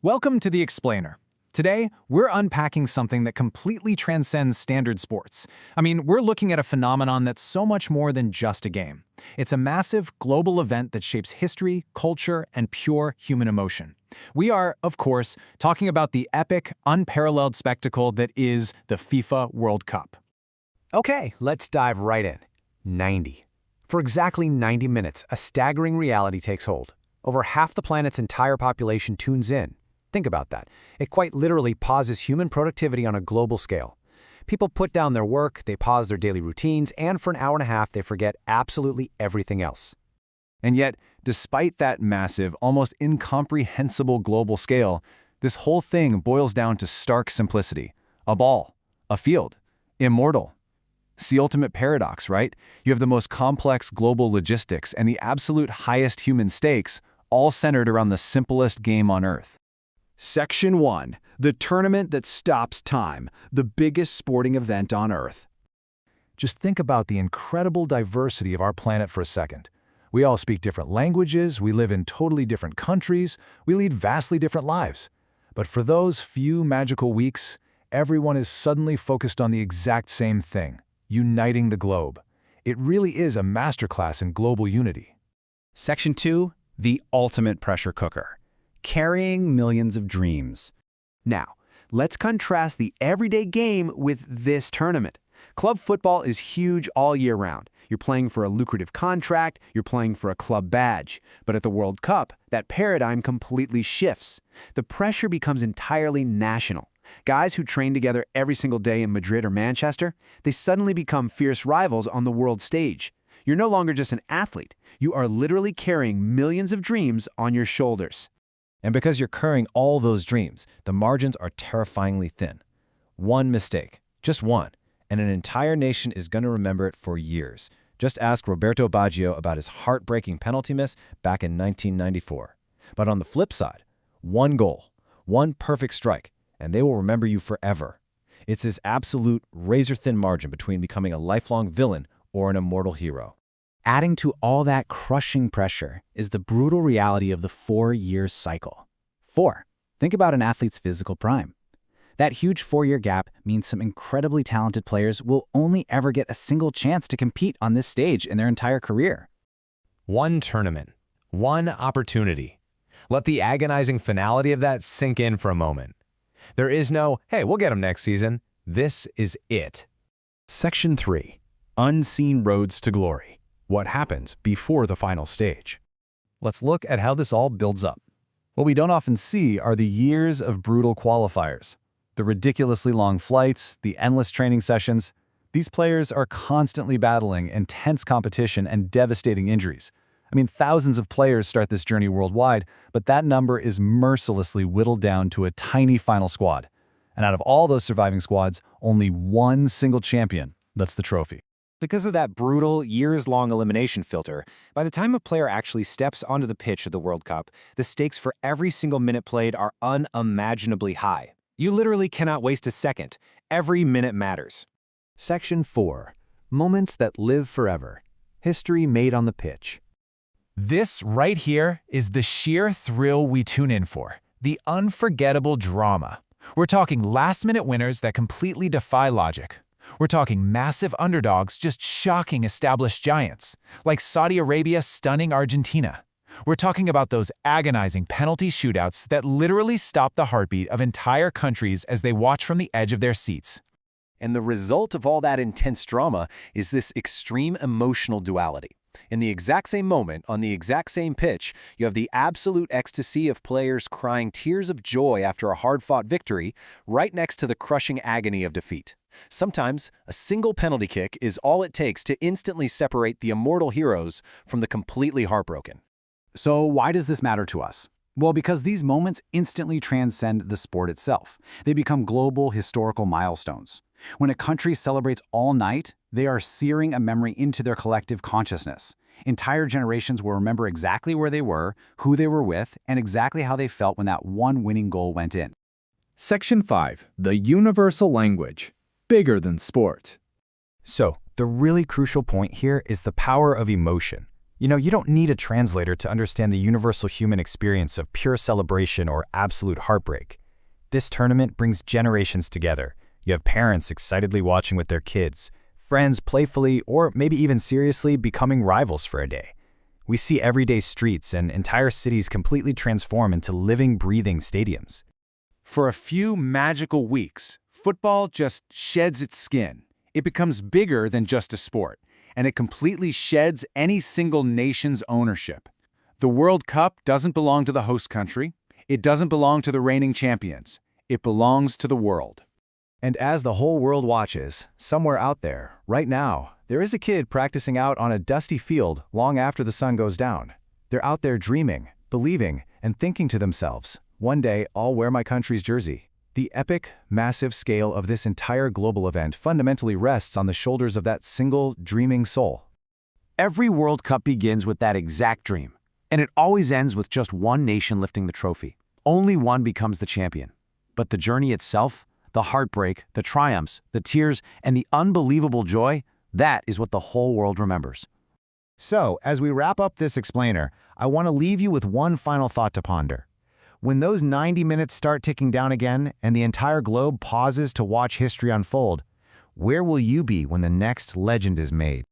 Welcome to The Explainer. Today, we're unpacking something that completely transcends standard sports. We're looking at a phenomenon that's so much more than just a game. It's a massive, global event that shapes history, culture, and pure human emotion. We are, of course, talking about the epic, unparalleled spectacle that is the FIFA World Cup. Okay, let's dive right in. 90. For exactly 90 minutes, a staggering reality takes hold. Over half the planet's entire population tunes in. Think about that. It quite literally pauses human productivity on a global scale. People put down their work, they pause their daily routines, and for an hour and a half, they forget absolutely everything else. And yet, despite that massive, almost incomprehensible global scale, this whole thing boils down to stark simplicity. A ball, a field, immortal. It's the ultimate paradox, right? You have the most complex global logistics and the absolute highest human stakes, all centered around the simplest game on Earth. Section 1. The tournament that stops time, the biggest sporting event on Earth. Just think about the incredible diversity of our planet for a second. We all speak different languages, we live in totally different countries, we lead vastly different lives. But for those few magical weeks, everyone is suddenly focused on the exact same thing, uniting the globe. It really is a masterclass in global unity. Section 2. The ultimate pressure cooker. Carrying millions of dreams. Now, let's contrast the everyday game with this tournament. Club football is huge all year round. You're playing for a lucrative contract, you're playing for a club badge. But at the World Cup, that paradigm completely shifts. The pressure becomes entirely national. Guys who train together every single day in Madrid or Manchester, they suddenly become fierce rivals on the world stage. You're no longer just an athlete. You are literally carrying millions of dreams on your shoulders. And because you're carrying all those dreams, the margins are terrifyingly thin. One mistake, just one, and an entire nation is going to remember it for years. Just ask Roberto Baggio about his heartbreaking penalty miss back in 1994. But on the flip side, one goal, one perfect strike, and they will remember you forever. It's this absolute razor-thin margin between becoming a lifelong villain or an immortal hero. Adding to all that crushing pressure is the brutal reality of the 4-year cycle. 4. Think about an athlete's physical prime. That huge 4-year gap means some incredibly talented players will only ever get a single chance to compete on this stage in their entire career. One tournament, one opportunity. Let the agonizing finality of that sink in for a moment. There is no, hey, we'll get them next season. This is it. Section 3. Unseen roads to glory. What happens before the final stage? Let's look at how this all builds up. What we don't often see are the years of brutal qualifiers. The ridiculously long flights, the endless training sessions. These players are constantly battling intense competition and devastating injuries. Thousands of players start this journey worldwide, but that number is mercilessly whittled down to a tiny final squad. And out of all those surviving squads, only one single champion gets the trophy. Because of that brutal, years-long elimination filter, by the time a player actually steps onto the pitch of the World Cup, the stakes for every single minute played are unimaginably high. You literally cannot waste a second. Every minute matters. Section 4. Moments that live forever. History made on the pitch. This right here is the sheer thrill we tune in for, the unforgettable drama. We're talking last-minute winners that completely defy logic. We're talking massive underdogs just shocking established giants, like Saudi Arabia stunning Argentina. We're talking about those agonizing penalty shootouts that literally stop the heartbeat of entire countries as they watch from the edge of their seats. And the result of all that intense drama is this extreme emotional duality. In the exact same moment, on the exact same pitch, you have the absolute ecstasy of players crying tears of joy after a hard-fought victory, right next to the crushing agony of defeat. Sometimes, a single penalty kick is all it takes to instantly separate the immortal heroes from the completely heartbroken. So why does this matter to us? Well, because these moments instantly transcend the sport itself. They become global historical milestones. When a country celebrates all night, they are searing a memory into their collective consciousness. Entire generations will remember exactly where they were, who they were with, and exactly how they felt when that one winning goal went in. Section 5. The universal language. Bigger than sport. So, the really crucial point here is the power of emotion. You don't need a translator to understand the universal human experience of pure celebration or absolute heartbreak. This tournament brings generations together. You have parents excitedly watching with their kids, friends playfully or maybe even seriously becoming rivals for a day. We see everyday streets and entire cities completely transform into living, breathing stadiums. For a few magical weeks, football just sheds its skin. It becomes bigger than just a sport, and it completely sheds any single nation's ownership. The World Cup doesn't belong to the host country. It doesn't belong to the reigning champions. It belongs to the world. And as the whole world watches, somewhere out there, right now, there is a kid practicing out on a dusty field long after the sun goes down. They're out there dreaming, believing, and thinking to themselves, one day I'll wear my country's jersey. The epic, massive scale of this entire global event fundamentally rests on the shoulders of that single, dreaming soul. Every World Cup begins with that exact dream, and it always ends with just one nation lifting the trophy. Only one becomes the champion. But the journey itself, the heartbreak, the triumphs, the tears, and the unbelievable joy, that is what the whole world remembers. So, as we wrap up this explainer, I want to leave you with one final thought to ponder. When those 90 minutes start ticking down again and the entire globe pauses to watch history unfold, where will you be when the next legend is made?